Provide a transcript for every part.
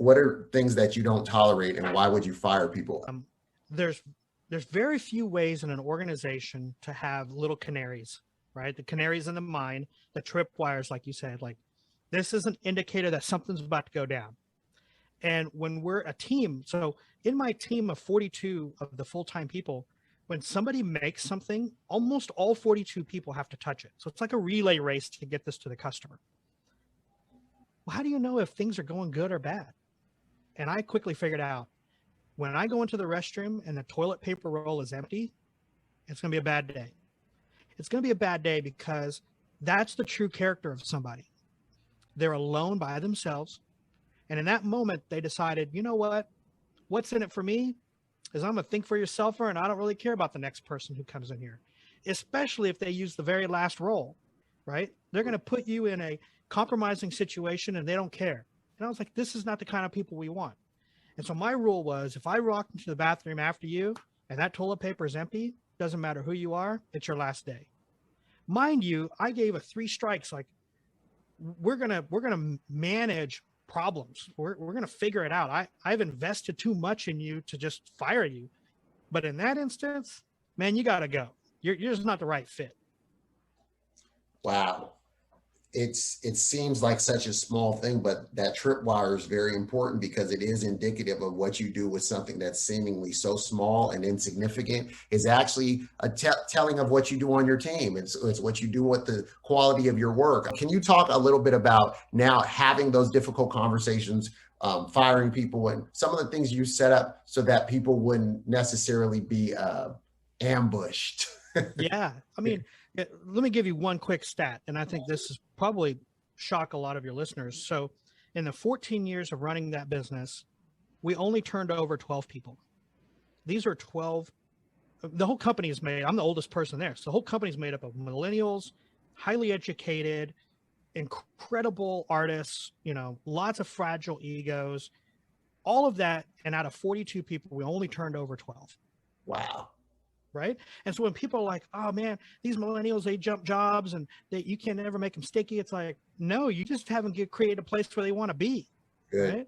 what are things that you don't tolerate, and why would you fire people? There's very few ways in an organization to have little canaries, right? The canaries in the mine, the tripwires, like you said, like this is an indicator that something's about to go down. And when we're a team, so in my team of 42 of the full-time people, when somebody makes something, almost all 42 people have to touch it. So it's like a relay race to get this to the customer. Well, how do you know if things are going good or bad? And I quickly figured out, when I go into the restroom and the toilet paper roll is empty, it's going to be a bad day. It's going to be a bad day because that's the true character of somebody. They're alone by themselves. And in that moment, they decided, you know what? What's in it for me is I'm a think for yourselfer, and I don't really care about the next person who comes in here, especially if they use the very last roll, right? They're going to put you in a compromising situation and they don't care. And I was like, this is not the kind of people we want. And so my rule was, if I walk into the bathroom after you and that toilet paper is empty, doesn't matter who you are, it's your last day. Mind you, I gave a 3 strikes, like we're gonna manage problems. We're gonna figure it out. I've invested too much in you to just fire you. But in that instance, man, you gotta go. You're just not the right fit. Wow. It seems like such a small thing, but that tripwire is very important because it is indicative of what you do with something that's seemingly so small and insignificant. Is actually a telling of what you do on your team. It's what you do with the quality of your work. Can you talk a little bit about now having those difficult conversations, firing people, and some of the things you set up so that people wouldn't necessarily be ambushed? Yeah, I mean, let me give you one quick stat, and I think this is probably shock a lot of your listeners. So in the 14 years of running that business, we only turned over 12 people. These are 12, the whole company is made, I'm the oldest person there. So the whole company is made up of millennials, highly educated, incredible artists, you know, lots of fragile egos, all of that. And out of 42 people, we only turned over 12. Wow. Right. And so when people are like, oh man, these millennials, they jump jobs and you can never make them sticky. It's like, no, you just haven't created a place where they want to be. Good. Right.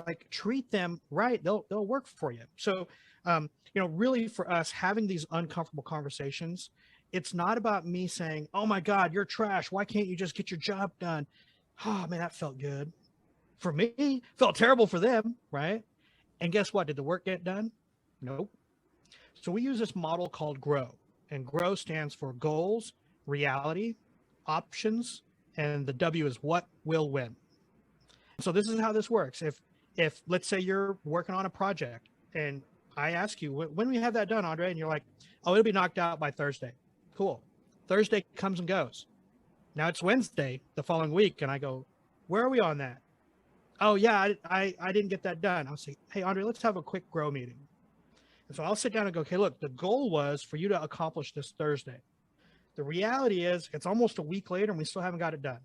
Like treat them right. They'll work for you. So, you know, really for us having these uncomfortable conversations, it's not about me saying, oh my God, you're trash. Why can't you just get your job done? Oh man, that felt good for me. Felt terrible for them. Right. And guess what? Did the work get done? Nope. So we use this model called GROW, and GROW stands for goals, reality, options, and the W is what will win. So this is how this works. If let's say you're working on a project and I ask you, when we have that done, Andre, and you're like, oh, it'll be knocked out by Thursday. Cool. Thursday comes and goes. Now it's Wednesday the following week, and I go, where are we on that? Oh yeah, I didn't get that done. I'll say, hey, Andre, let's have a quick GROW meeting. And so I'll sit down and go, okay, look, the goal was for you to accomplish this Thursday. The reality is it's almost a week later and we still haven't got it done.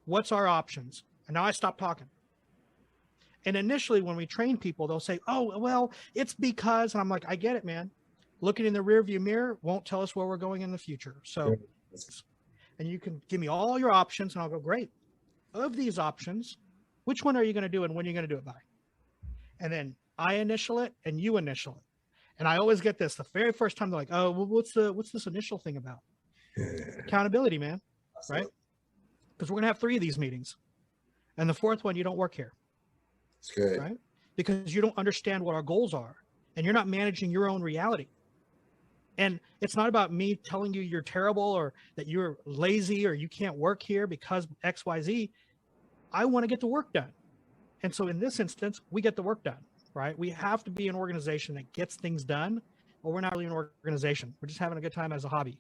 What's our options? And now I stop talking. And initially when we train people, they'll say, oh, well, it's because, and I'm like, I get it, man. Looking in the rearview mirror won't tell us where we're going in the future. So, and you can give me all your options and I'll go, great. Of these options, which one are you going to do and when are you going to do it by? And then I initial it and you initial it. And I always get this the very first time. They're like, oh, well, what's this initial thing about? Accountability, man. Right? Because we're going to have 3 of these meetings. And the 4th one, you don't work here. It's good. Right? Because you don't understand what our goals are. And you're not managing your own reality. And it's not about me telling you you're terrible or that you're lazy or you can't work here because X, Y, Z. I want to get the work done. And so in this instance, we get the work done. Right? We have to be an organization that gets things done, or we're not really an organization. We're just having a good time as a hobby.